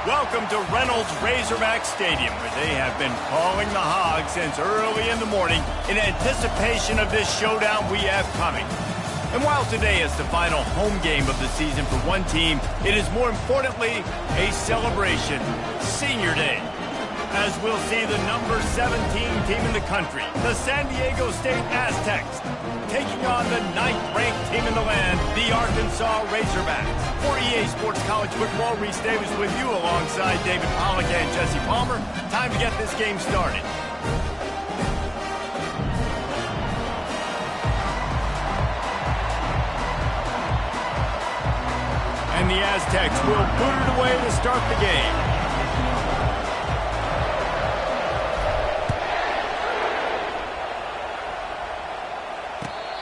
Welcome to Reynolds Razorback Stadium, where they have been calling the Hogs since early in the morning in anticipation of this showdown we have coming. And while today is the final home game of the season for one team, it is more importantly a celebration, Senior Day, as we'll see the number 17 team in the country, the San Diego State Aztecs, taking on the 9th-ranked team in the land, the Arkansas Razorbacks. For EA Sports College Football, Reese Davis with you alongside David Pollack and Jesse Palmer. Time to get this game started. And the Aztecs will boot it away to start the game.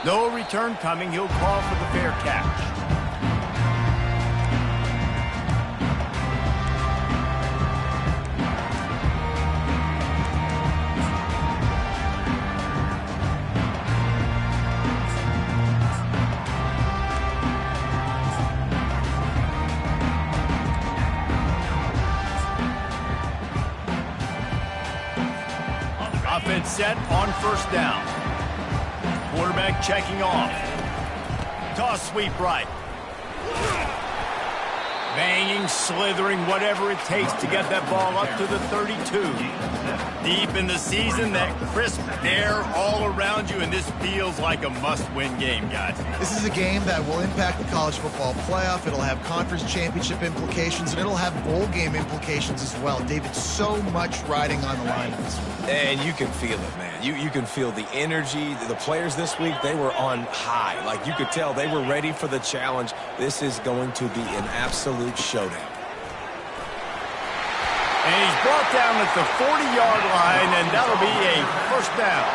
No return coming. He'll call for the fair catch. Offense set on first down. Quarterback checking off. Toss sweep right. Banging, slithering, whatever it takes to get that ball up to the 32. Deep in the season, that crisp air all around you, and this feels like a must-win game, guys. This is a game that will impact the college football playoff. It'll have conference championship implications, and it'll have bowl game implications as well. David, so much riding on the line this week. And you can feel it, man. You can feel the energy. The players this week, they were on high. Like, you could tell they were ready for the challenge. This is going to be an absolute showdown. And he's brought down at the 40-yard line, and that'll be a first down.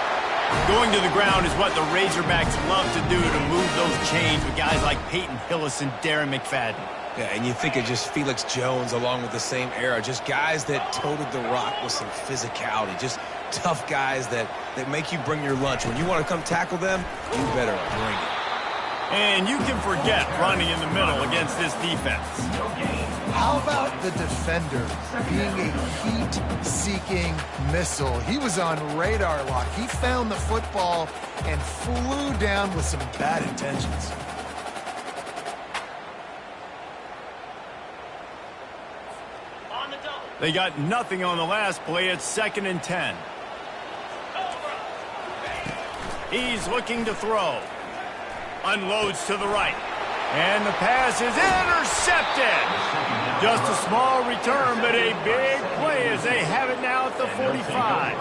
Going to the ground is what the Razorbacks love to do, to move those chains with guys like Peyton Hillis and Darren McFadden. Yeah, and you think of just Felix Jones along with the same era, just guys that toted the rock with some physicality, just tough guys that make you bring your lunch. When you want to come tackle them, you better bring it. And you can forget running in the middle against this defense. How about the defender being a heat-seeking missile? He was on radar lock. He found the football and flew down with some bad intentions. They got nothing on the last play. It's 2nd and 10. He's looking to throw. Unloads to the right. And the pass is intercepted. Just a small return, but a big play as they have it now at the 45.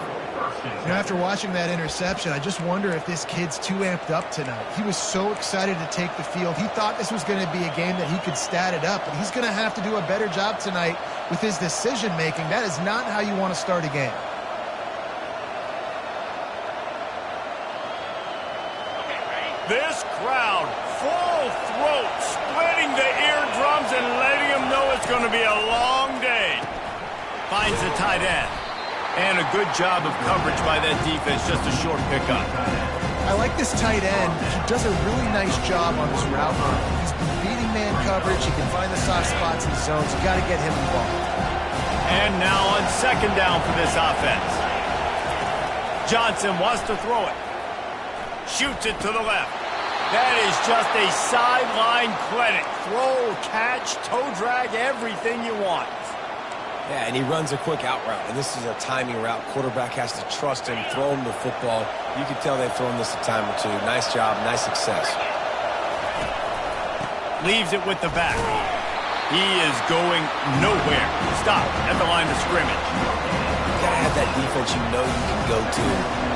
You know, after watching that interception, I just wonder if this kid's too amped up tonight. He was so excited to take the field. He thought this was going to be a game that he could stat it up, but he's going to have to do a better job tonight with his decision-making. That is not how you want to start a game. This crowd, full throat, splitting the eardrums and letting them know it's going to be a long day. Finds the tight end. And a good job of coverage by that defense, just a short pickup. I like this tight end. He does a really nice job on this route run. He's been beating man coverage. He can find the soft spots in the zones. You got to get him involved. And now on 2nd down for this offense. Johnson wants to throw it. Shoots it to the left. That is just a sideline clinic. Throw, catch, toe drag, everything you want. Yeah, and he runs a quick out route, and this is a timing route. Quarterback has to trust him, throw him the football. You can tell they've thrown this a time or two. Nice job, nice success. Leaves it with the back. He is going nowhere. Stop at the line of scrimmage. You gotta have that defense you know you can go to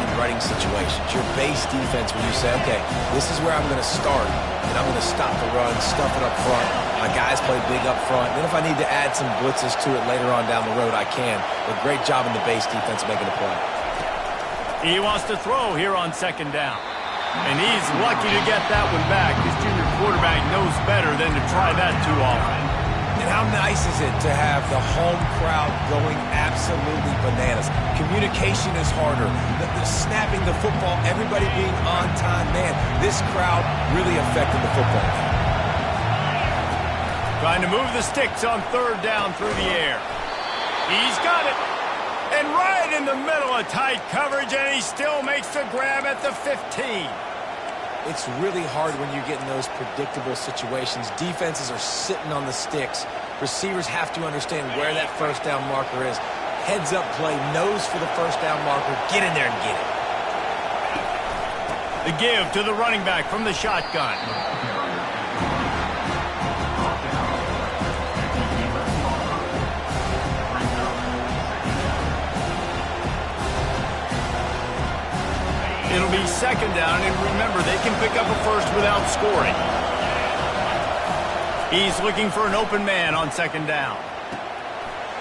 in running situations. Your base defense when you say, okay, this is where I'm going to start, and I'm going to stop the run, stuff it up front. My guys play big up front. Then if I need to add some blitzes to it later on down the road, I can. But great job in the base defense making a play. He wants to throw here on 2nd down. And he's lucky to get that one back. His junior quarterback knows better than to try that too often. And how nice is it to have the home crowd going absolutely bananas? Communication is harder. The snapping the football, everybody being on time. Man, this crowd really affected the football. Trying to move the sticks on third down through the air. He's got it. And right in the middle of tight coverage, and he still makes the grab at the 15. It's really hard when you get in those predictable situations. Defenses are sitting on the sticks. Receivers have to understand where that first down marker is. Heads up play, nose for the first down marker. Get in there and get it. The give to the running back from the shotgun. It'll be second down, and remember, they can pick up a first without scoring. He's looking for an open man on second down.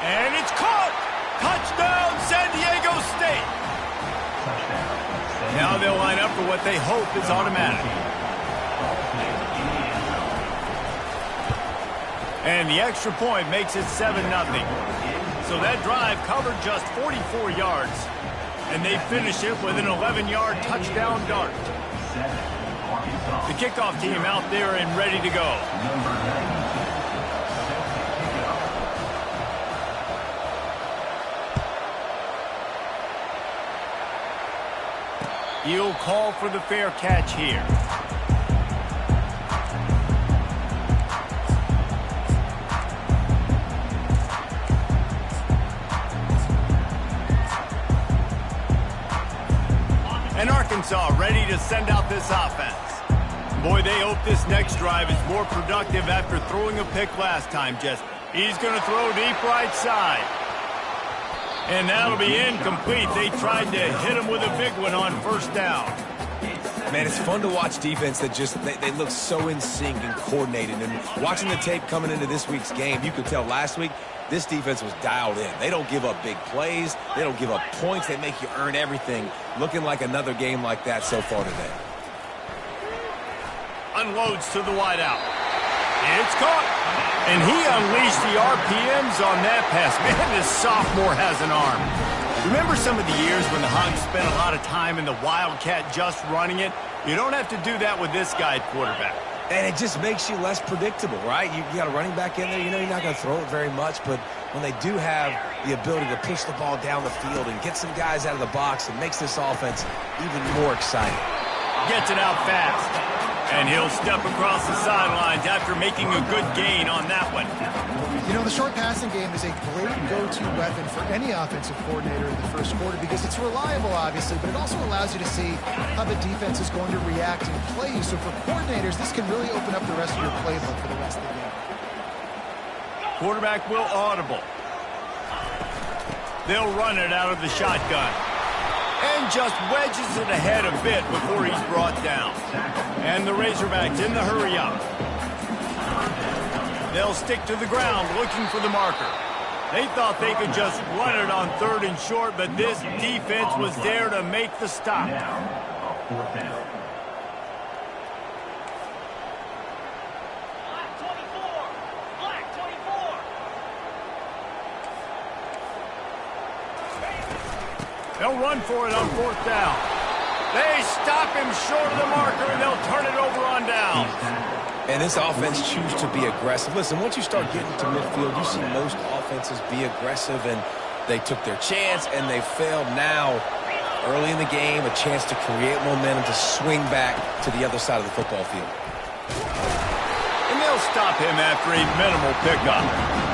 And it's caught! Touchdown, San Diego State! Now they'll line up for what they hope is automatic. And the extra point makes it 7-0. So that drive covered just 44 yards. And they finish it with an 11-yard touchdown dart. The kickoff team out there and ready to go. He'll call for the fair catch here. And Arkansas ready to send out this offense. Boy, they hope this next drive is more productive after throwing a pick last time, Jess. He's going to throw deep right side. And that'll be incomplete. They tried to hit him with a big one on first down. Man, it's fun to watch defense that just, they look so in sync and coordinated. And watching the tape coming into this week's game, you could tell last week, this defense was dialed in. They don't give up big plays. They don't give up points. They make you earn everything. Looking like another game like that so far today. Unloads to the wideout. It's caught. And he unleashed the RPMs on that pass. Man, this sophomore has an arm. Remember some of the years when the Hogs spent a lot of time in the Wildcat just running it? You don't have to do that with this guy at quarterback. And it just makes you less predictable, right? You got a running back in there. You know you're not going to throw it very much, but when they do have the ability to push the ball down the field and get some guys out of the box, it makes this offense even more exciting. Gets it out fast. And he'll step across the sidelines after making a good gain on that one. You know, the short passing game is a great go-to weapon for any offensive coordinator in the first quarter because it's reliable, obviously, but it also allows you to see how the defense is going to react and play you. So for coordinators, this can really open up the rest of your playbook for the rest of the game. Quarterback will audible. They'll run it out of the shotgun. And just wedges it ahead a bit before he's brought down. And the Razorbacks in the hurry up. They'll stick to the ground looking for the marker. They thought they could just run it on third and short, but this defense was there to make the stop. Fourth down. They'll run for it on fourth down. They stop him short of the marker, and they'll turn it over on down. And this offense chooses to be aggressive. Listen, once you start getting to midfield, you see most offenses be aggressive, and they took their chance, and they failed. Now, early in the game, a chance to create momentum, to swing back to the other side of the football field. And they'll stop him after a minimal pickup.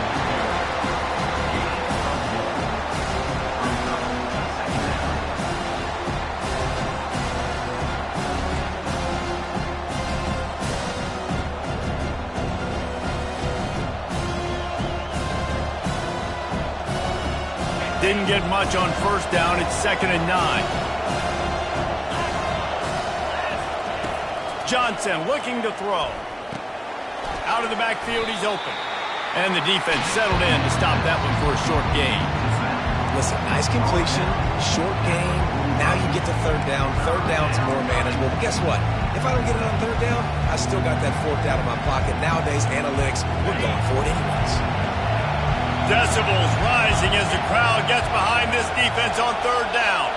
Didn't get much on first down. It's 2nd and 9. Johnson looking to throw. Out of the backfield, he's open. And the defense settled in to stop that one for a short gain. Listen, nice completion, short gain. Now you get to third down. Third down's more manageable. But guess what? If I don't get it on third down, I still got that fourth down in my pocket. Nowadays, analytics, we're going for it anyways. Decibels rising as the crowd gets behind this defense on third down.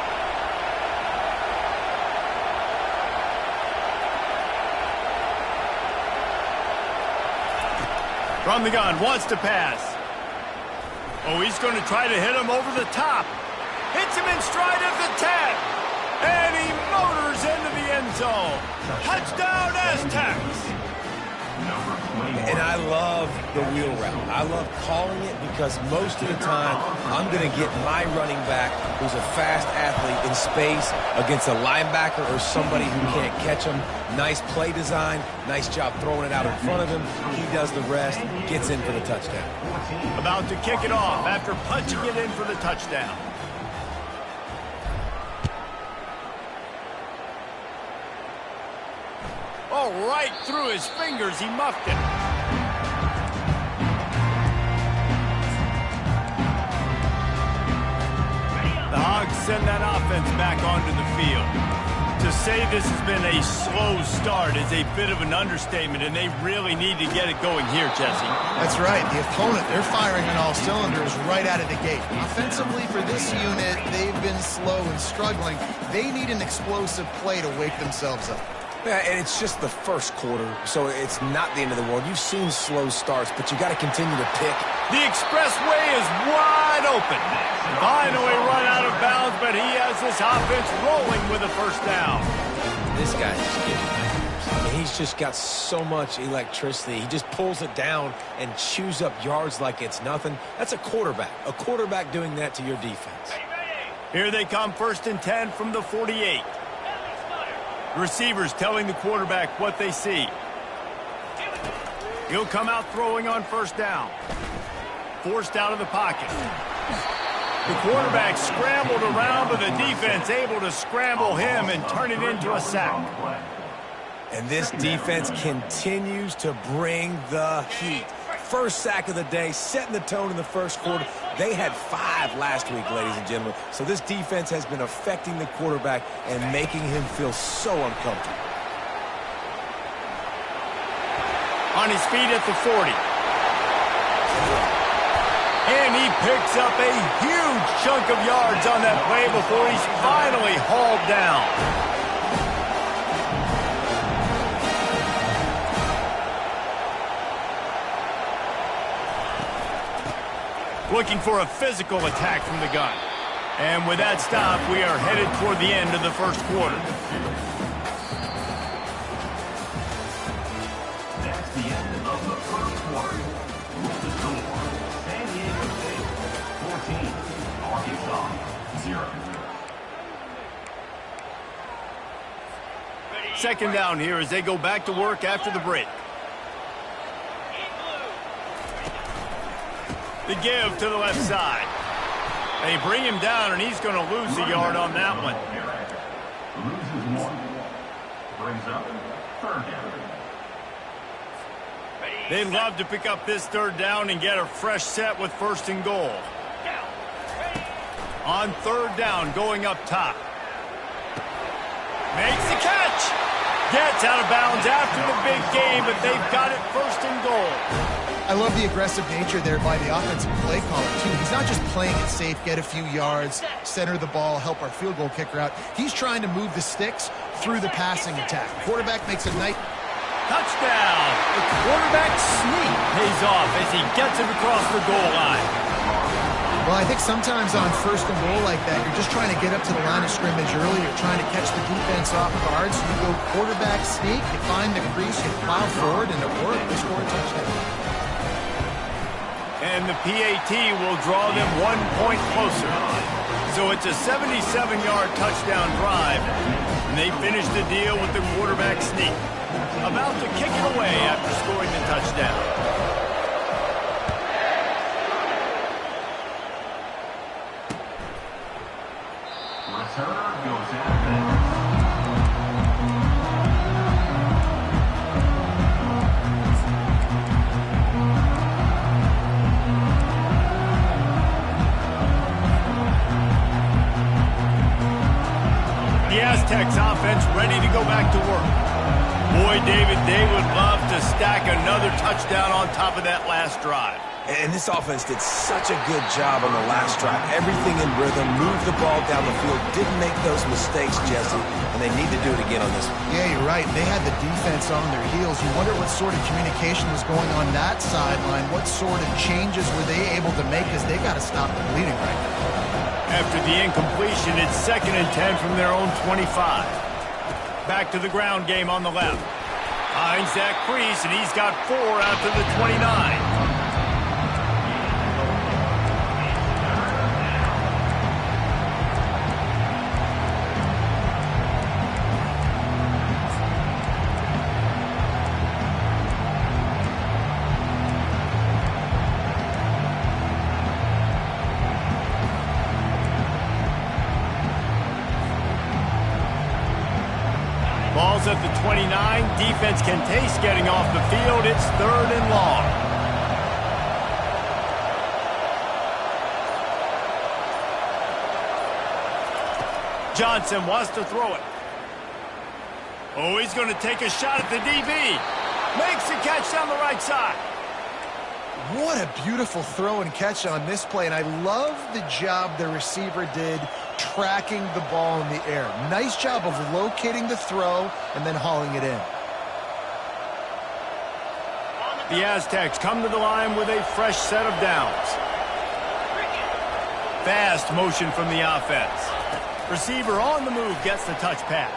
From the gun, wants to pass. Oh, he's going to try to hit him over the top. Hits him in stride at the 10. And he motors into the end zone. Touchdown, Aztecs. And I love the wheel route. I love calling it because most of the time I'm going to get my running back, who's a fast athlete, in space against a linebacker or somebody who can't catch him. Nice play design. Nice job throwing it out in front of him. He does the rest, gets in for the touchdown. About to kick it off after punching it in for the touchdown. Oh, right through his fingers, he muffed it. The Hogs send that offense back onto the field. To say this has been a slow start is a bit of an understatement, and they really need to get it going here, Jesse. That's right. The opponent, they're firing on all cylinders right out of the gate. Offensively, for this unit, they've been slow and struggling. They need an explosive play to wake themselves up. Yeah, and it's just the first quarter, so it's not the end of the world. You've seen slow starts, but you got to continue to pick. The expressway is wide open. Finally run out of bounds, but he has this offense rolling with a first down. This guy just gives you nightmares. I mean, he's just got so much electricity. He just pulls it down and chews up yards like it's nothing. That's a quarterback. A quarterback doing that to your defense. Here they come, 1st and 10 from the 48. Receivers telling the quarterback what they see. He'll come out throwing on first down. Forced out of the pocket. The quarterback scrambled around, but the defense able to scramble him and turn it into a sack. And this defense continues to bring the heat. First sack of the day, setting the tone in the first quarter. They had 5 last week, ladies and gentlemen. So this defense has been affecting the quarterback and making him feel so uncomfortable. On his feet at the 40. And he picks up a huge chunk of yards on that play before he's finally hauled down. Looking for a physical attack from the gun. And with that stop, we are headed toward the end of the first quarter. That's the end of the first quarter. With the score, San Diego State 14, Arkansas 0. Second down here as they go back to work after the break. The give to the left side. They bring him down, and he's going to lose a yard on that one. Loses 1. Brings up 3rd down. They'd love to pick up this 3rd down and get a fresh set with 1st and goal. On 3rd down, going up top. Makes the catch. Gets out of bounds after the big game, but they've got it 1st and goal. I love the aggressive nature there by the offensive play caller, too. He's not just playing it safe, get a few yards, center the ball, help our field goal kicker out. He's trying to move the sticks through the passing attack. Quarterback makes a nice touchdown. The quarterback sneak pays off as he gets it across the goal line. Well, I think sometimes on 1st and goal like that, you're just trying to get up to the line of scrimmage early. You're trying to catch the defense off guard. So you go quarterback sneak, you find the crease, you plow forward, and it worked. They score a touchdown. And the PAT will draw them 1 point closer. So it's a 77-yard touchdown drive. And they finish the deal with the quarterback sneak. About to kick it away after scoring the touchdown. Return goes out. The Aztecs offense ready to go back to work. Boy, David, they would love to to stack another touchdown on top of that last drive. And this offense did such a good job on the last drive. Everything in rhythm, moved the ball down the field, didn't make those mistakes, Jesse, and they need to do it again on this one. Yeah, you're right. They had the defense on their heels. You wonder what sort of communication was going on that sideline. What sort of changes were they able to make, because they got to stop the bleeding right now. After the incompletion, it's 2nd and 10 from their own 25. Back to the ground game on the left. Finds Zach Priest, and he's got 4 after the 29. Ball's at the 29. Defense can taste getting off the field. It's 3rd and long. Johnson wants to throw it. Oh, he's going to take a shot at the DB. Makes the catch down the right side. What a beautiful throw and catch on this play, and I love the job the receiver did tracking the ball in the air. Nice job of locating the throw and then hauling it in. The Aztecs come to the line with a fresh set of downs. Fast motion from the offense. Receiver on the move gets the touch pass.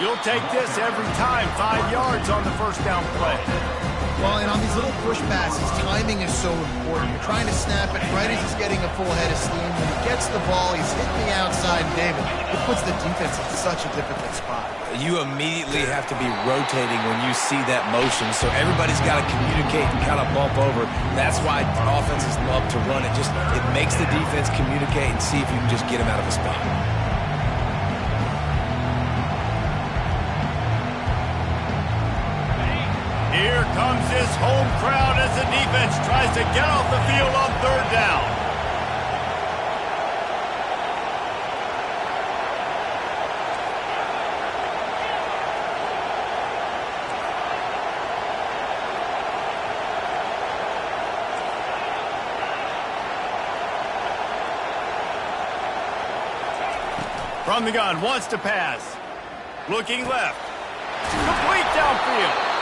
You'll take this every time. 5 yards on the first down play. Well, and on these little push passes, timing is so important. You're trying to snap it right as he's getting a full head of steam. When he gets the ball, he's hitting the outside, David. It puts the defense in such a difficult spot. You immediately have to be rotating when you see that motion, so everybody's got to communicate and kind of bump over. That's why offenses love to run it. It makes the defense communicate and see if you can just get him out of a spot. Here comes this home crowd as the defense tries to get off the field on 3rd down. From the gun, wants to pass. Looking left. Complete downfield.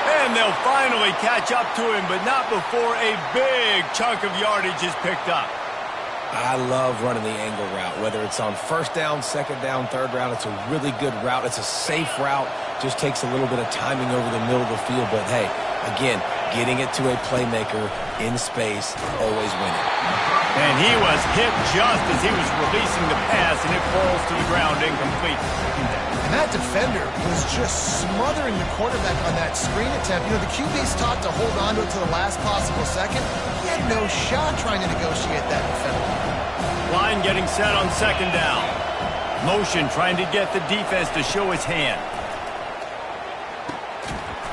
And they'll finally catch up to him, but not before a big chunk of yardage is picked up. I love running the angle route, whether it's on 1st down, 2nd down, 3rd round. It's a really good route. It's a safe route. Just takes a little bit of timing over the middle of the field. But, hey, again, getting it to a playmaker in space, always winning. And he was hit just as he was releasing the pass, and it falls to the ground incomplete. And that defender was just smothering the quarterback on that screen attempt. You know, the QB's taught to hold on to it to the last possible second. He had no shot trying to negotiate that defender. Line getting set on 2nd down. Motion trying to get the defense to show his hand.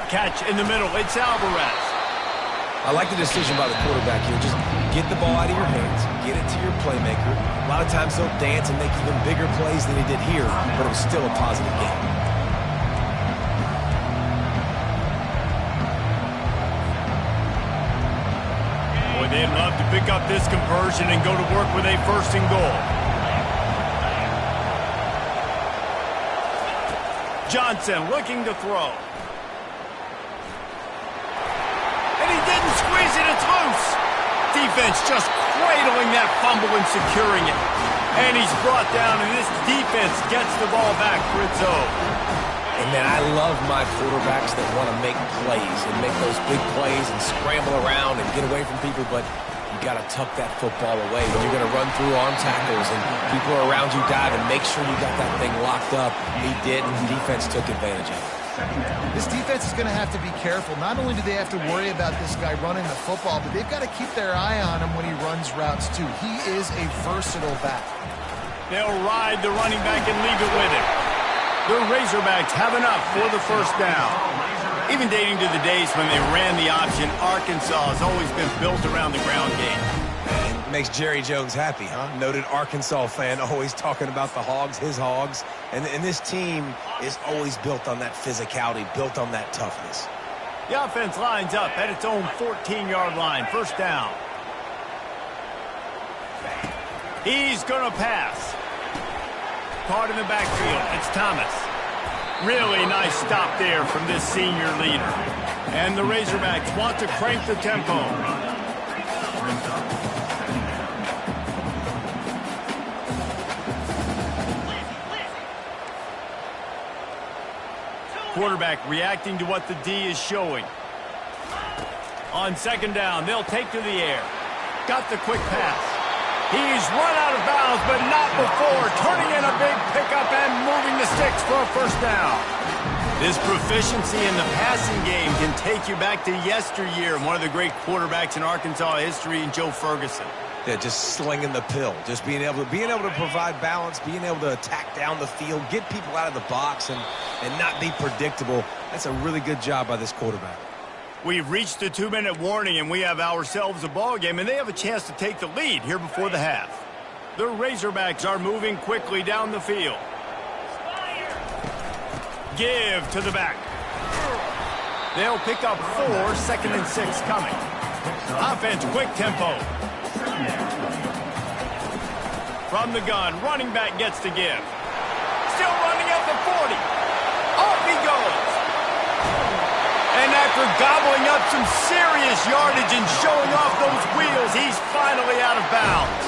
Catch in the middle. It's Alvarez. I like the decision by the quarterback here. Just get the ball out of your hands, get it to your playmaker. A lot of times they'll dance and make even bigger plays than he did here, but it was still a positive game. Boy, they'd love to pick up this conversion and go to work with a 1st and goal. Johnson looking to throw. Squeeze it, it's loose. Defense just cradling that fumble and securing it. And he's brought down, and this defense gets the ball back for its own. And man, I love my quarterbacks that want to make plays and make those big plays and scramble around and get away from people, but you got to tuck that football away when you're going to run through arm tackles and people are around you dive and make sure you got that thing locked up. He did, and the defense took advantage of it. This defense is going to have to be careful. Not only do they have to worry about this guy running the football, but they've got to keep their eye on him when he runs routes too. He is a versatile back. They'll ride the running back and leave it with him. The Razorbacks have enough for the 1st down. Even dating to the days when they ran the option, Arkansas has always been built around the ground game. It makes Jerry Jones happy, huh? Noted Arkansas fan, always talking about the Hogs, his Hogs. And this team is always built on that physicality, built on that toughness. The offense lines up at its own 14-yard line. First down. He's going to pass. Caught in the backfield. It's Thomas. Really nice stop there from this senior leader. And the Razorbacks want to crank the tempo. Quarterback reacting to what the D is showing. On second down, they'll take to the air. Got the quick pass. He's run out of bounds, but not before turning in a big pickup and moving the sticks for a first down. This proficiency in the passing game can take you back to yesteryear, one of the great quarterbacks in Arkansas history, Joe Ferguson. Yeah, just slinging the pill, just being able to provide balance, being able to attack down the field, get people out of the box, and not be predictable. That's a really good job by this quarterback. We've reached the 2-minute warning, and we have ourselves a ball game, and they have a chance to take the lead here before the half. The Razorbacks are moving quickly down the field. Give to the back. They'll pick up 4, 2nd and 6 coming. Offense, quick tempo. From the gun, running back gets to give. Still running at the 40. Off he goes. And after gobbling up some serious yardage and showing off those wheels, he's finally out of bounds.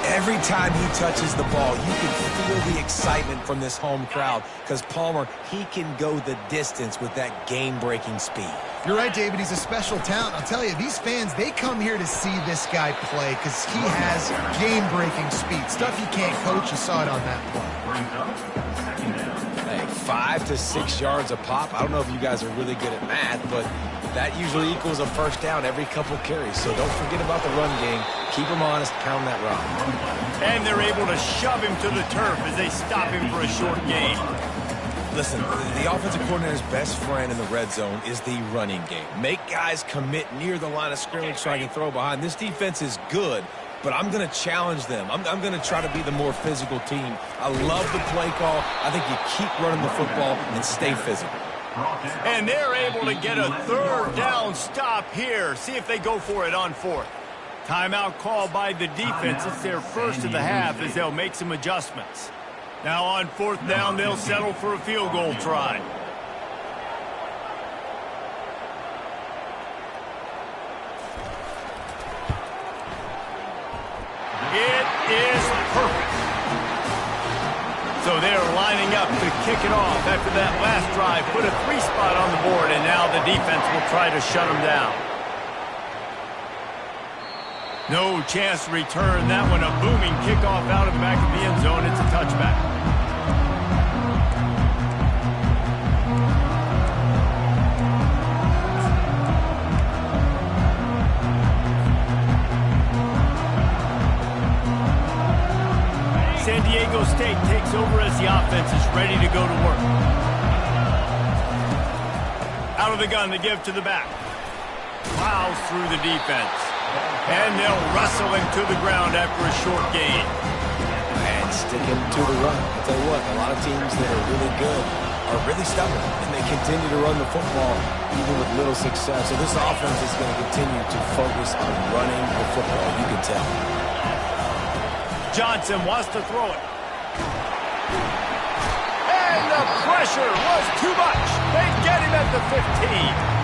Every time he touches the ball, you can feel the excitement from this home crowd because Palmer, he can go the distance with that game-breaking speed. You're right, David. He's a special talent. I'll tell you, these fans, they come here to see this guy play because he has game-breaking speed. Stuff you can't coach. You saw it on that play. Hey, 5 to 6 yards a pop. I don't know if you guys are really good at math, but that usually equals a first down every couple carries. So don't forget about the run game. Keep him honest, pound that rock. And they're able to shove him to the turf as they stop him for a short gain. Listen, the offensive coordinator's best friend in the red zone is the running game. Make guys commit near the line of scrimmage so I can throw behind. This defense is good, but I'm going to challenge them. I'm going to try to be the more physical team. I love the play call. I think you keep running the football and stay physical. And they're able to get a 3rd down stop here. See if they go for it on 4th. Timeout called by the defense. It's their first of the half as they'll make some adjustments. Now on 4th down, they'll settle for a field goal try. It is perfect. So they're lining up to kick it off after that last drive. Put a 3 spot on the board, and now the defense will try to shut them down. No chance to return that one. A booming kickoff out of the back of the end zone. It's a touchback. San Diego State takes over as the offense is ready to go to work. Out of the gun, the give to the back. Plows through the defense. And they'll wrestle him to the ground after a short gain. And stick him to the run. I'll tell you what, a lot of teams that are really good are really stubborn, and they continue to run the football even with little success. So this offense is going to continue to focus on running the football. You can tell. Johnson wants to throw it. And the pressure was too much. They get him at the 15.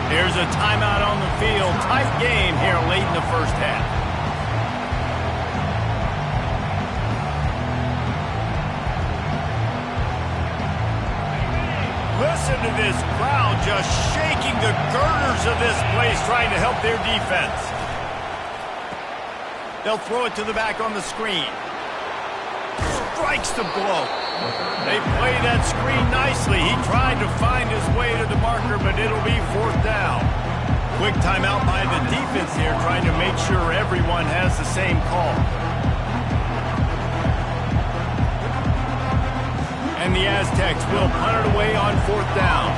Here's a timeout on the field. Tight game here late in the first half. Listen to this crowd just shaking the girders of this place trying to help their defense. They'll throw it to the back on the screen. Strikes the blow. They play that screen nicely. He tried to find his way to the marker, but it'll be 4th down. Quick timeout by the defense here, trying to make sure everyone has the same call. And the Aztecs will punt it away on 4th down.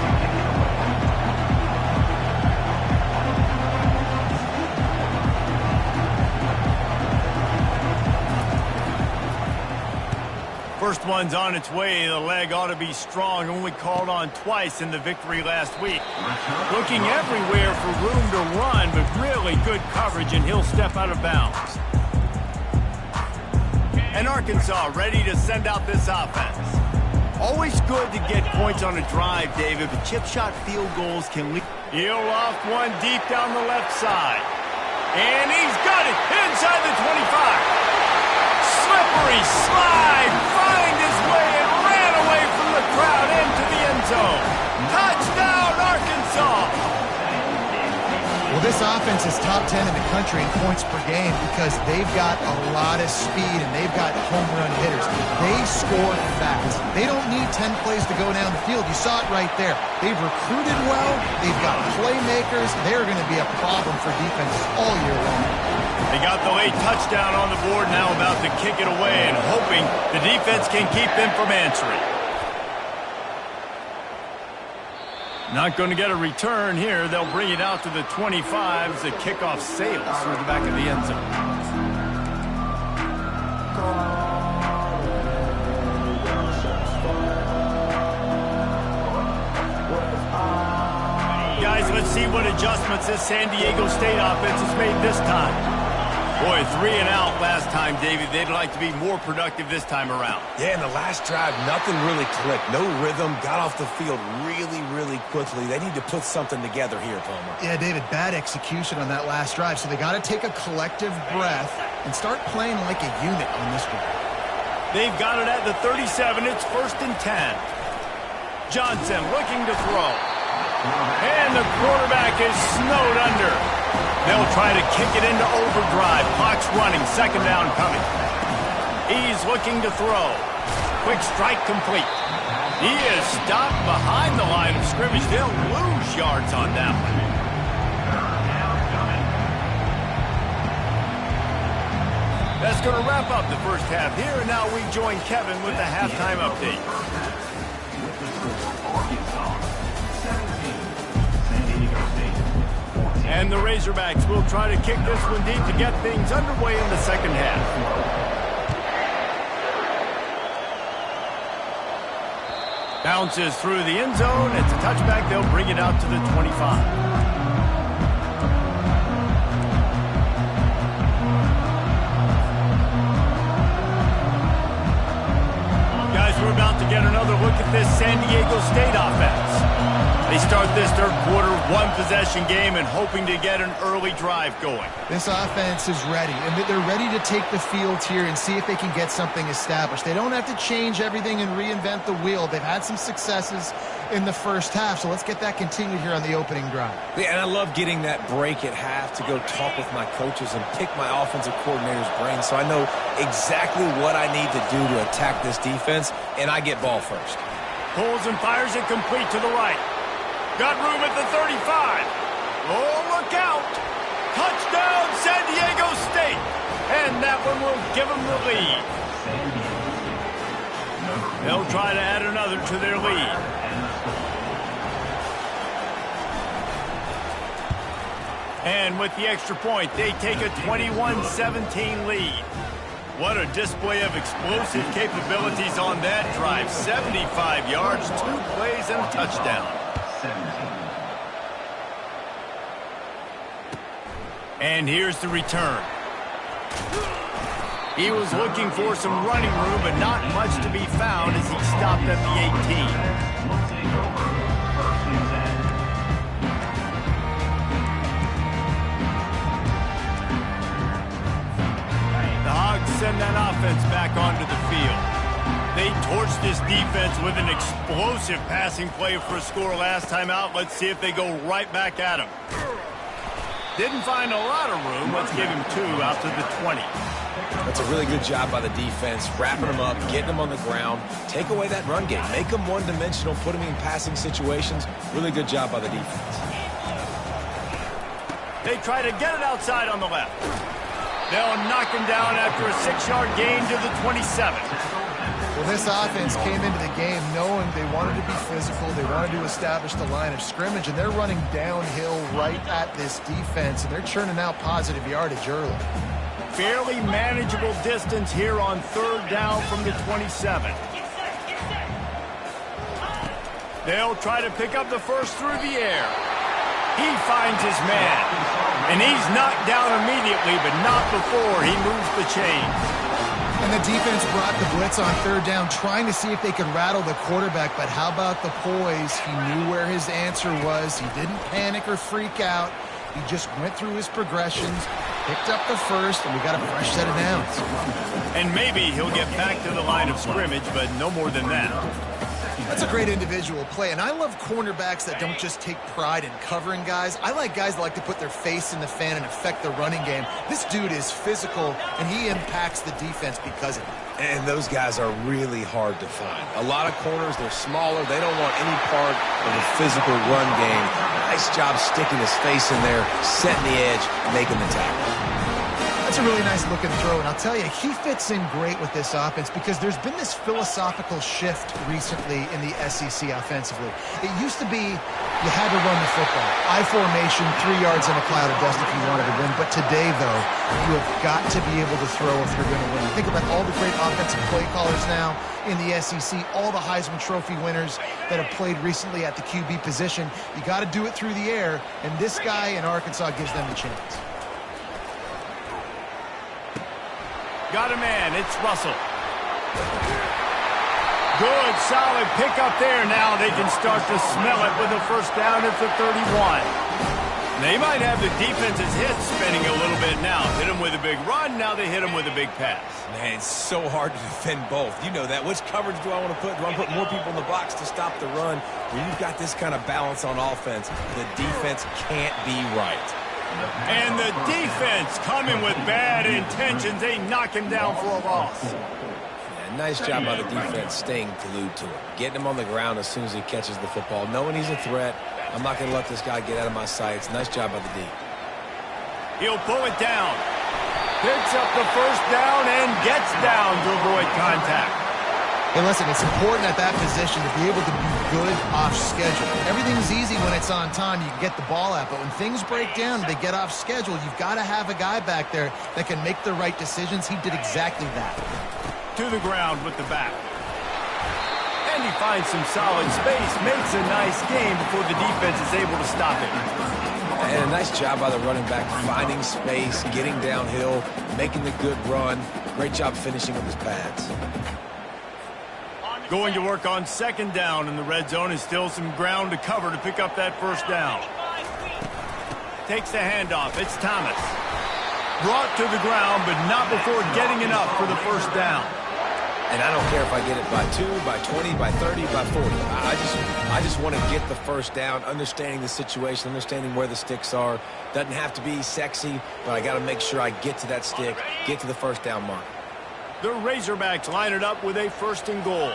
First one's on its way. The leg ought to be strong. Only called on twice in the victory last week. Looking everywhere for room to run, but really good coverage, and he'll step out of bounds. And Arkansas ready to send out this offense. Always good to get points on a drive, David, but chip shot field goals can lead. He'll loft one deep down the left side. And he's got it inside the 25. Slippery slide, find his way and ran away from the crowd into the end zone. Touchdown, Arkansas! Well, this offense is top 10 in the country in points per game because they've got a lot of speed and they've got home run hitters. They score fast. They don't need 10 plays to go down the field. You saw it right there. They've recruited well. They've got playmakers. They're going to be a problem for defenses all year long. They got the late touchdown on the board, now about to kick it away and hoping the defense can keep them from answering. Not going to get a return here. They'll bring it out to the 25 as the kickoff sails through the back of the end zone. Guys, let's see what adjustments this San Diego State offense has made this time. Boy, 3 and out last time, David. They'd like to be more productive this time around. Yeah, in the last drive, nothing really clicked. No rhythm, got off the field really quickly. They need to put something together here, Palmer. Yeah, David, bad execution on that last drive, so they got to take a collective breath and start playing like a unit on this one. They've got it at the 37. It's 1st and 10. Johnson looking to throw. And the quarterback is snowed under. They'll try to kick it into overdrive. Clock's running. 2nd down coming. He's looking to throw. Quick strike complete. He is stopped behind the line of scrimmage. They'll lose yards on that one. That's going to wrap up the first half here. And now we join Kevin with the halftime update. And the Razorbacks will try to kick this one deep to get things underway in the second half. Bounces through the end zone. It's a touchback. They'll bring it out to the 25. We're about to get another look at this San Diego State offense. They start this third quarter, 1-possession game, and hoping to get an early drive going. This offense is ready, and they're ready to take the field here and see if they can get something established. They don't have to change everything and reinvent the wheel. They've had some successes in the first half, so let's get that continued here on the opening drive. Yeah, and I love getting that break at half to go talk with my coaches and pick my offensive coordinator's brain so I know exactly what I need to do to attack this defense, and I get ball first. Pulls and fires it complete to the right. Got room at the 35. Oh, look out. Touchdown, San Diego State. And that one will give them the lead. They'll try to add another to their lead. And with the extra point, they take a 21-17 lead. What a display of explosive capabilities on that drive. 75 yards, 2 plays, and a touchdown. And here's the return. He was looking for some running room, but not much to be found as he stopped at the 18. The Hogs send that offense back onto the field. They torched this defense with an explosive passing play for a score last time out. Let's see if they go right back at him. Didn't find a lot of room. Let's give him 2 out to the 20. That's a really good job by the defense, wrapping them up, getting them on the ground. Take away that run game. Make them one-dimensional, put them in passing situations. Really good job by the defense. They try to get it outside on the left. They'll knock him down after a 6-yard gain to the 27. Well, this offense came into the game knowing they wanted to be physical, they wanted to establish the line of scrimmage, and they're running downhill right at this defense, and they're churning out positive yardage early. fairly manageable distance here on 3rd down from the 27. They'll try to pick up the first through the air. He finds his man, and he's knocked down immediately, but not before he moves the chains. And the defense brought the blitz on 3rd down, trying to see if they could rattle the quarterback, but how about the poise? He knew where his answer was. He didn't panic or freak out. He just went through his progressions, picked up the first, and we got a fresh set of downs. And maybe he'll get back to the line of scrimmage, but no more than that. That's a great individual play, and I love cornerbacks that don't just take pride in covering guys. I like guys that like to put their face in the fan and affect the running game. This dude is physical, and he impacts the defense because of it. And those guys are really hard to find. A lot of corners, they're smaller. They don't want any part of the physical run game. Nice job sticking his face in there, setting the edge, making the tackle. That's a really nice looking throw, and I'll tell you, he fits in great with this offense because there's been this philosophical shift recently in the SEC offensively. It used to be you had to run the football. I formation, 3 yards in a cloud of dust if you wanted to win. But today, though, you have got to be able to throw if you're going to win. Think about all the great offensive play callers now in the SEC, all the Heisman Trophy winners that have played recently at the QB position. You got to do it through the air, and this guy in Arkansas gives them the chance. Got a man. It's Russell. Good, solid pickup there. Now they can start to smell it with a first down at the 31. They might have the defense's hit spinning a little bit now. Hit him with a big run. Now they hit him with a big pass. Man, it's so hard to defend both. You know that. Which coverage do I want to put? Do I put more people in the box to stop the run? When you've got this kind of balance on offense, the defense can't be right. And the defense coming with bad intentions. They knock him down for a loss. Yeah, nice job by the defense staying glued to him. Getting him on the ground as soon as he catches the football. Knowing he's a threat. I'm not going to let this guy get out of my sights. Nice job by the D. He'll pull it down. Picks up the first down and gets down to avoid contact. Hey, listen, it's important at that position to be able to be good off schedule. Everything's easy when it's on time. You can get the ball out. But when things break down and they get off schedule, you've got to have a guy back there that can make the right decisions. He did exactly that. To the ground with the back. And he finds some solid space. Makes a nice game before the defense is able to stop it. And a nice job by the running back, finding space, getting downhill, making the good run. Great job finishing up his pads. Going to work on second down in the red zone. Is still some ground to cover to pick up that first down. Takes the handoff. It's Thomas. Brought to the ground, but not before getting enough for the first down. And I don't care if I get it by 2, by 20, by 30, by 40. I just want to get the first down, understanding the situation, understanding where the sticks are. Doesn't have to be sexy, but I got to make sure I get to that stick, get to the first down mark. The Razorbacks line it up with a 1st and goal.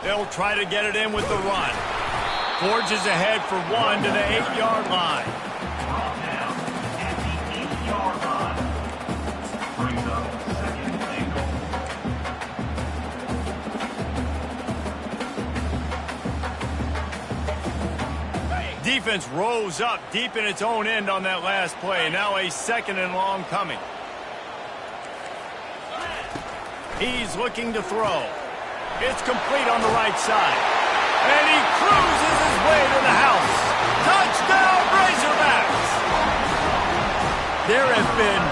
They'll try to get it in with the run. Forges ahead for 1 to the 8-yard line. Brought down at the 8-yard line. Brings up 2nd and goal. Defense rose up deep in its own end on that last play. Now a 2nd and long coming. He's looking to throw. It's complete on the right side. And he cruises his way to the house. Touchdown, Razorbacks! There have been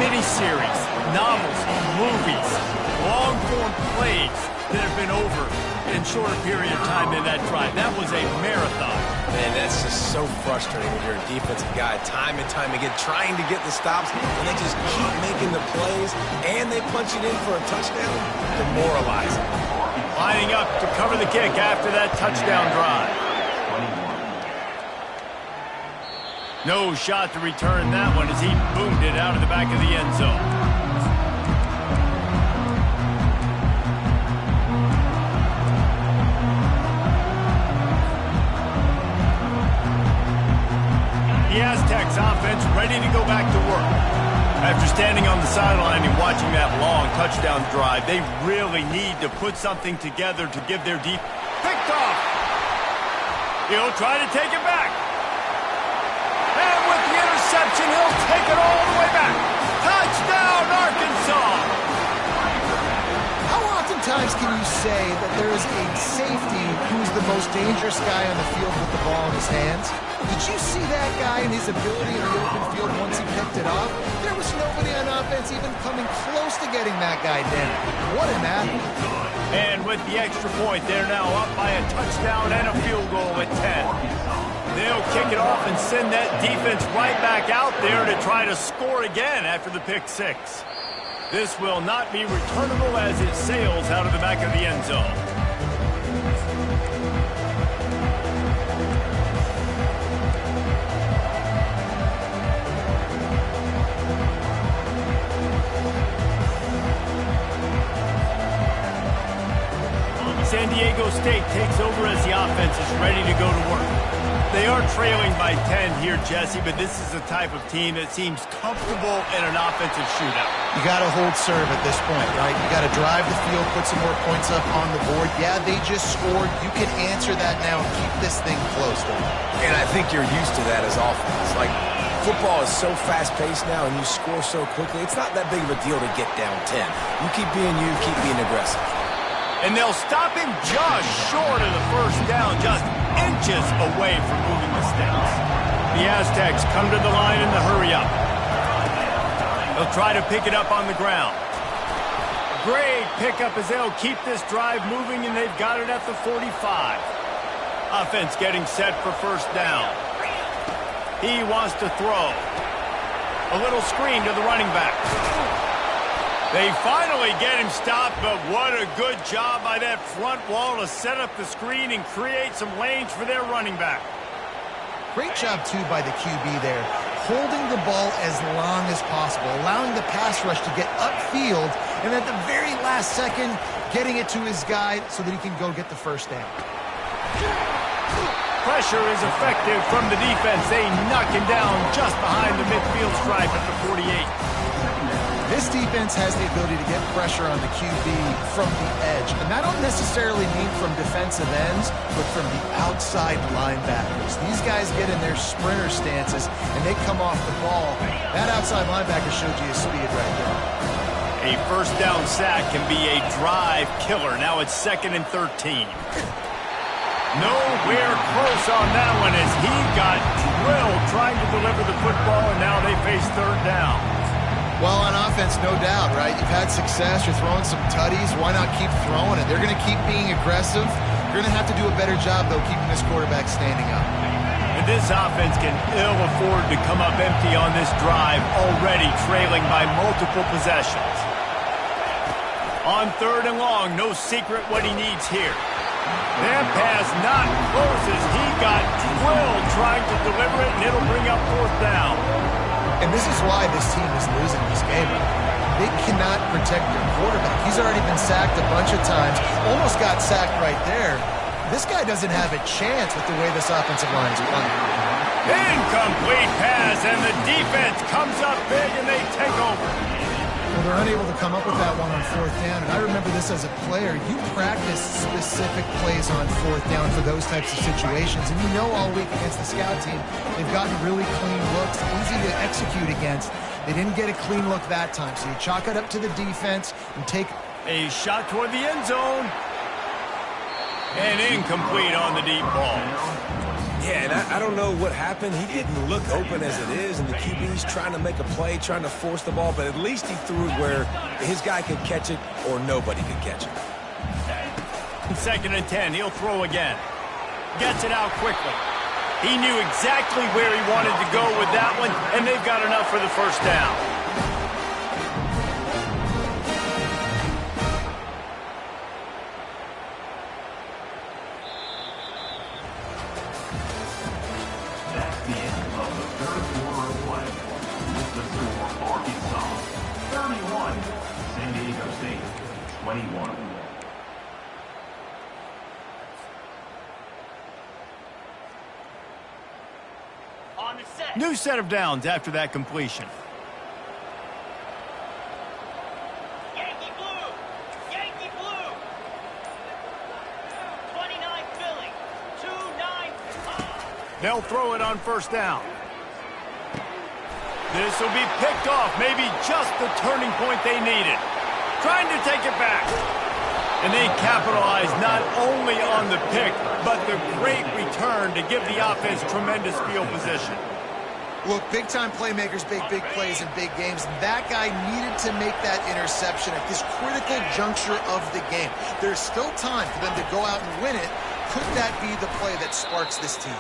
miniseries, novels, movies, long-form plays that have been over in shorter period of time than that drive. That was a marathon. Man, that's just so frustrating when you're a defensive guy time and time again trying to get the stops, and they just keep making the plays, and they punch it in for a touchdown. Demoralizing. Lining up to cover the kick after that touchdown drive. No shot to return that one as he boomed it out of the back of the end zone. The Aztecs offense ready to go back to work. After standing on the sideline and watching that long touchdown drive, they really need to put something together to give their deep. Picked off. He'll try to take it back. And with the interception. reception. He'll take it all the way back. Touchdown, Arkansas! How oftentimes can you say that there is a safety who's the most dangerous guy on the field with the ball in his hands? Did you see that guy and his ability in the open field once he picked it off? There was nobody on offense even coming close to getting that guy down. What an athlete. And with the extra point, they're now up by a touchdown and a field goal at 10. They'll kick it off and send that defense right back out there to try to score again after the pick six. This will not be returnable as it sails out of the back of the end zone. San Diego State takes over as the offense is ready to go to work. They are trailing by 10 here, Jesse, but this is the type of team that seems comfortable in an offensive shootout. You got to hold serve at this point, right? You got to drive the field, put some more points up on the board. Yeah, they just scored. You can answer that now and keep this thing close, though. And I think you're used to that as offense. Like, football is so fast-paced now and you score so quickly, it's not that big of a deal to get down 10. You keep being aggressive. And they'll stop him just short of the first down, just inches away from moving the sticks. The Aztecs come to the line in the hurry-up. They'll try to pick it up on the ground. Great pickup as they'll keep this drive moving, and they've got it at the 45. Offense getting set for first down. He wants to throw. A little screen to the running back. They finally get him stopped, but what a good job by that front wall to set up the screen and create some lanes for their running back. Great job, too, by the QB there, holding the ball as long as possible, allowing the pass rush to get upfield, and at the very last second, getting it to his guy so that he can go get the first down. Pressure is effective from the defense. They knock him down just behind the midfield stripe at the 48. This defense has the ability to get pressure on the QB from the edge. And I don't necessarily mean from defensive ends, but from the outside linebackers. These guys get in their sprinter stances, and they come off the ball. That outside linebacker showed you his speed right there. A first down sack can be a drive killer. Now it's 2nd and 13. Nowhere close on that one as he got drilled trying to deliver the football, and now they face third down. Well, on offense, no doubt, right? You've had success. You're throwing some tutties. Why not keep throwing it? They're going to keep being aggressive. You're going to have to do a better job, though, keeping this quarterback standing up. And this offense can ill afford to come up empty on this drive, already trailing by multiple possessions. On 3rd and long, no secret what he needs here. That pass not close as he got drilled trying to deliver it, and it'll bring up 4th down. And this is why this team is losing this game. They cannot protect their quarterback. He's already been sacked a bunch of times, almost got sacked right there. This guy doesn't have a chance with the way this offensive line is playing. Incomplete pass, and the defense comes up big, and they take over. Well, they're unable to come up with that one on 4th down, and I remember this as a player. You practice specific plays on 4th down for those types of situations, and you know all week against the scout team, they've gotten really clean looks, easy to execute against. They didn't get a clean look that time, so you chalk it up to the defense and take a shot toward the end zone. And incomplete on the deep ball. Yeah, and I don't know what happened. He didn't look open as it is, and the QB's trying to make a play, trying to force the ball, but at least he threw it where his guy could catch it or nobody could catch it. 2nd and 10, he'll throw again. Gets it out quickly. He knew exactly where he wanted to go with that one, and they've got enough for the first down. New set of downs after that completion. Yankee blue! Yankee blue! 29 Philly! 2-9. They'll throw it on first down. This will be picked off, maybe just the turning point they needed. Trying to take it back. And they capitalize not only on the pick, but the great return to give the offense tremendous field position. Look, big-time playmakers make big plays in big games, and that guy needed to make that interception at this critical juncture of the game. There's still time for them to go out and win it. Could that be the play that sparks this team?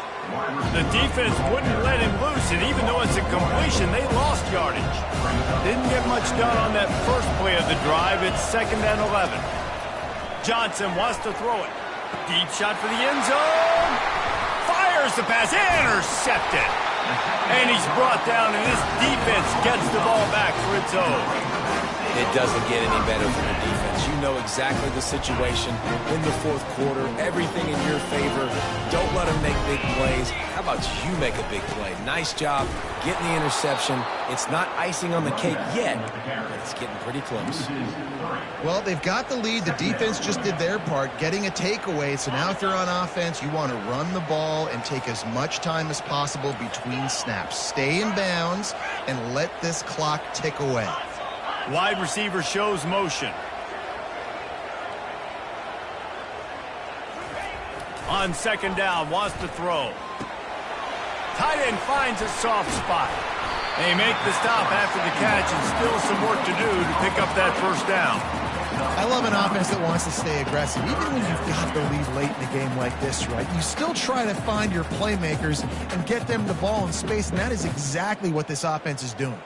The defense wouldn't let him loose, and even though it's a completion, they lost yardage. Didn't get much done on that first play of the drive. It's 2nd and 11. Johnson wants to throw it. Deep shot for the end zone. Fires the pass. Intercepted. And he's brought down, and this defense gets the ball back for its own. It doesn't get any better for the defense. You know exactly the situation in the fourth quarter. Everything in your favor. Don't let them make big plays. How about you make a big play? Nice job getting the interception. It's not icing on the cake yet, but it's getting pretty close. Well, they've got the lead. The defense just did their part, getting a takeaway. So now if they're on offense, you want to run the ball and take as much time as possible between snaps. Stay in bounds and let this clock tick away. Wide receiver shows motion. On 2nd down, wants to throw. Tight end finds a soft spot. They make the stop after the catch, and still some work to do to pick up that first down. I love an offense that wants to stay aggressive. Even when you've got the lead late in a game like this, right, you still try to find your playmakers and get them the ball in space, and that is exactly what this offense is doing.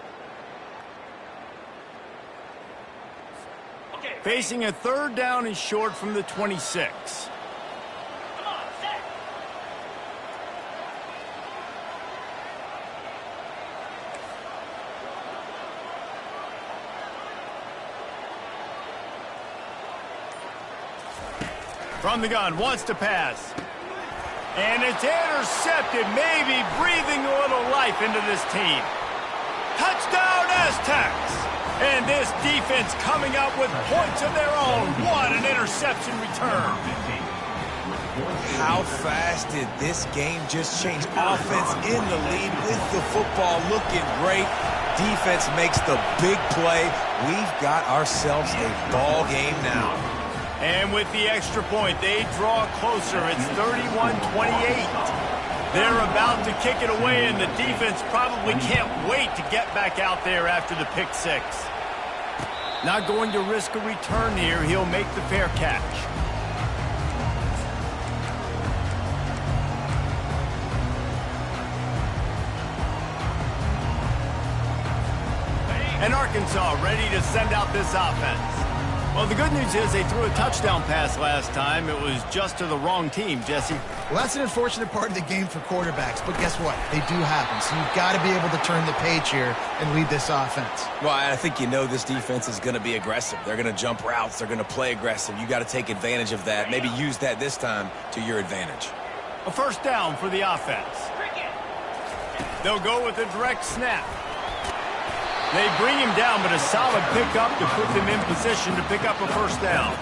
Facing a 3rd down and short from the 26. Come on, set. From the gun, wants to pass. And it's intercepted, maybe breathing a little life into this team. Touchdown, Aztecs! And this defense coming up with points of their own. What an interception return. How fast did this game just change? Offense in the lead with the football looking great. Defense makes the big play. We've got ourselves a ball game now. And with the extra point, they draw closer. It's 31-28. They're about to kick it away, and the defense probably can't wait to get back out there after the pick 6. Not going to risk a return here. He'll make the fair catch. And Arkansas ready to send out this offense. Well, the good news is they threw a touchdown pass last time. It was just to the wrong team, Jesse. Well, that's an unfortunate part of the game for quarterbacks, but guess what? They do happen, so you've got to be able to turn the page here and lead this offense. Well, I think you know this defense is going to be aggressive. They're going to jump routes. They're going to play aggressive. You got to take advantage of that. Maybe use that this time to your advantage. A 1st down for the offense. They'll go with a direct snap. They bring him down, but a solid pickup to put them in position to pick up a 1st down.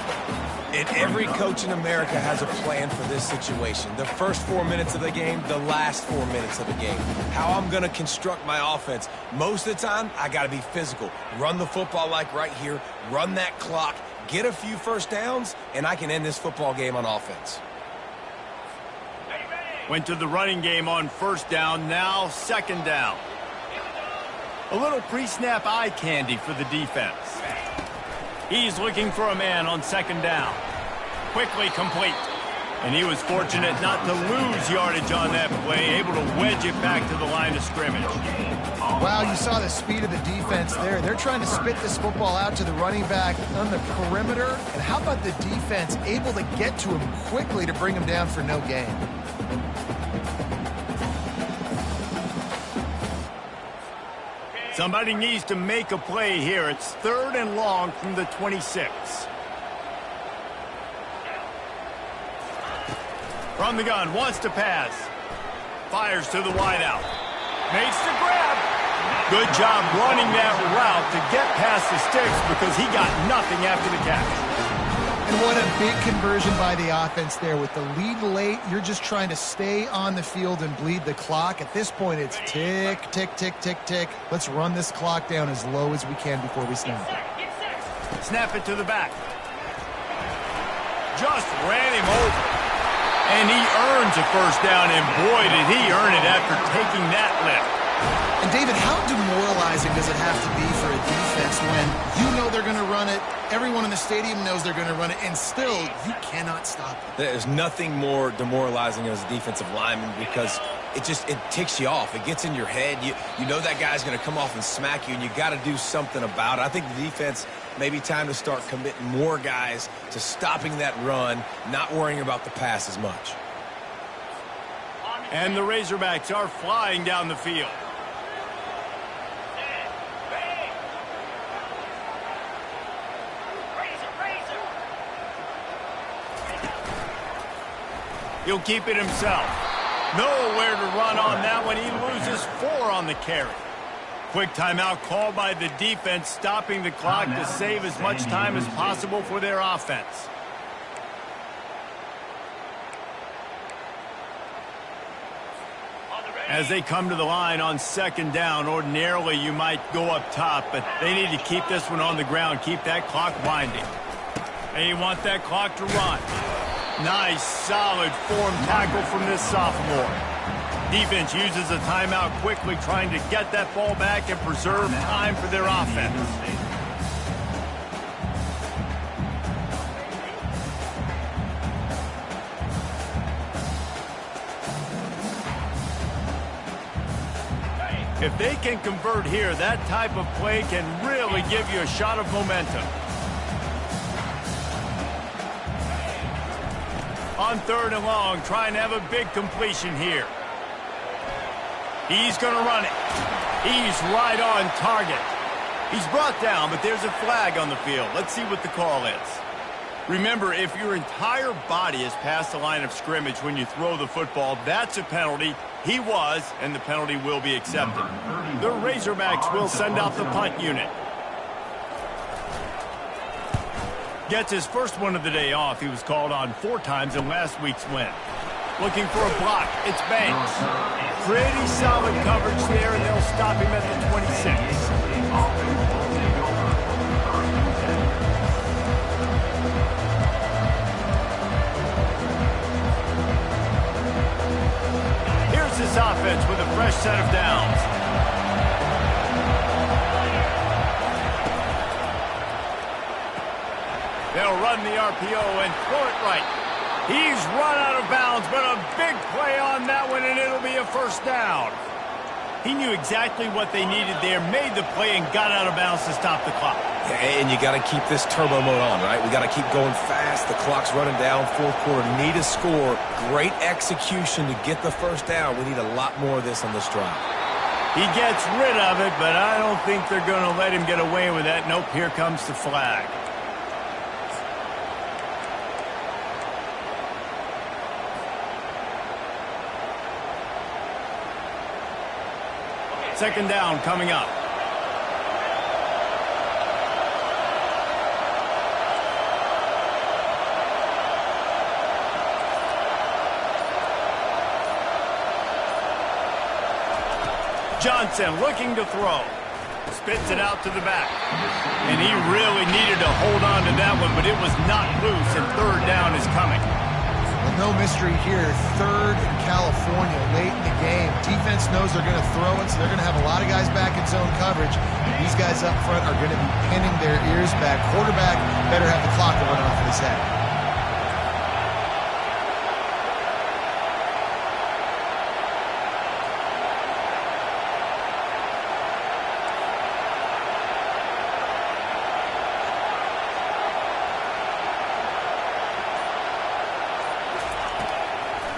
And every coach in America has a plan for this situation. The first 4 minutes of the game, the last 4 minutes of the game. How I'm going to construct my offense. Most of the time, I got to be physical. Run the football like right here. Run that clock. Get a few 1st downs, and I can end this football game on offense. Went to the running game on 1st down, now 2nd down. A little pre-snap eye candy for the defense. He's looking for a man on 2nd down. Quickly complete. And he was fortunate not to lose yardage on that play, able to wedge it back to the line of scrimmage. Wow, you saw the speed of the defense there. They're trying to spit this football out to the running back on the perimeter. And how about the defense able to get to him quickly to bring him down for no gain? Somebody needs to make a play here. It's 3rd and long from the 26. From the gun, wants to pass. Fires to the wideout. Makes the grab. Good job running that route to get past the sticks because he got nothing after the catch. And what a big conversion by the offense there. With the lead late, you're just trying to stay on the field and bleed the clock. At this point, it's tick, tick, tick, tick, tick. Let's run this clock down as low as we can before we snap it. Snap it to the back. Just ran him over. And he earns a first down, and boy, did he earn it after taking that lift. And David, how demoralizing does it have to be for a defense when you know they're going to run it, everyone in the stadium knows they're going to run it, and still you cannot stop it? There's nothing more demoralizing as a defensive lineman because it ticks you off. It gets in your head. You know that guy's going to come off and smack you, and you got to do something about it. I think the defense maybe time to start committing more guys to stopping that run, not worrying about the pass as much. And the Razorbacks are flying down the field. He'll keep it himself. Nowhere to run on that one. He loses 4 on the carry. Quick timeout called by the defense, stopping the clock to save as much time as possible for their offense. As they come to the line on second down, ordinarily you might go up top, but they need to keep this one on the ground, keep that clock winding. They want that clock to run. Nice, solid form tackle from this sophomore. Defense uses a timeout quickly, trying to get that ball back and preserve time for their offense. If they can convert here, that type of play can really give you a shot of momentum. On 3rd and long, trying to have a big completion here. He's going to run it. He's right on target. He's brought down, but there's a flag on the field. Let's see what the call is. Remember, if your entire body is past the line of scrimmage when you throw the football, that's a penalty. He was, and the penalty will be accepted. The Razorbacks will send out the punt unit. Gets his first one of the day off. He was called on 4 times in last week's win. Looking for a block. It's Banks. Pretty solid coverage there, and they'll stop him at the 26. Here's this offense with a fresh set of downs. They'll run the RPO and throw it right. He's run out of bounds, but a big play on that one, and it'll be a first down. He knew exactly what they needed there, made the play, and got out of bounds to stop the clock. Yeah, and you got to keep this turbo mode on, right? We got to keep going fast. The clock's running down, 4th quarter. Need a score. Great execution to get the first down. We need a lot more of this on this drive. He gets rid of it, but I don't think they're going to let him get away with that. Nope, here comes the flag. Second down coming up. Johnson looking to throw. Spits it out to the back. And he really needed to hold on to that one, but it was not loose, and 3rd down is coming. Well, no mystery here. 3rd in California, late in the game. Defense knows they're going to throw it, so they're going to have a lot of guys back in zone coverage. These guys up front are going to be pinning their ears back. Quarterback better have the clock to run off of his head.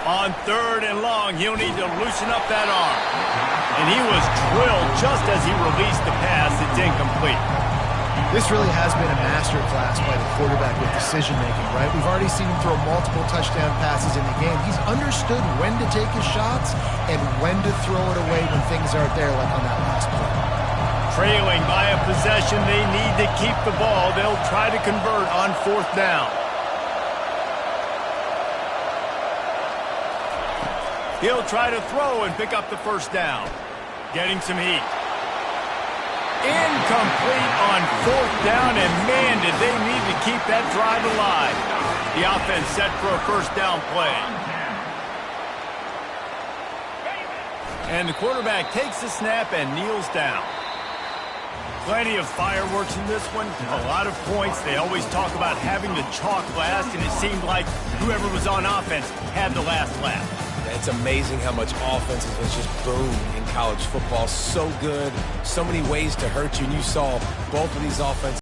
On 3rd and long, he'll need to loosen up that arm. And he was drilled just as he released the pass. It's incomplete. This really has been a masterclass by the quarterback with decision-making, right? We've already seen him throw multiple touchdown passes in the game. He's understood when to take his shots and when to throw it away when things aren't there, like on that last play. Trailing by a possession, they need to keep the ball. They'll try to convert on 4th down. He'll try to throw and pick up the first down. Getting some heat. Incomplete on fourth down, and man, did they need to keep that drive alive. The offense set for a first down play. And the quarterback takes the snap and kneels down. Plenty of fireworks in this one. A lot of points. They always talk about having the chalk last, and it seemed like whoever was on offense had the last laugh. It's amazing how much offense has just boomed in college football. So good, so many ways to hurt you. And you saw both of these offenses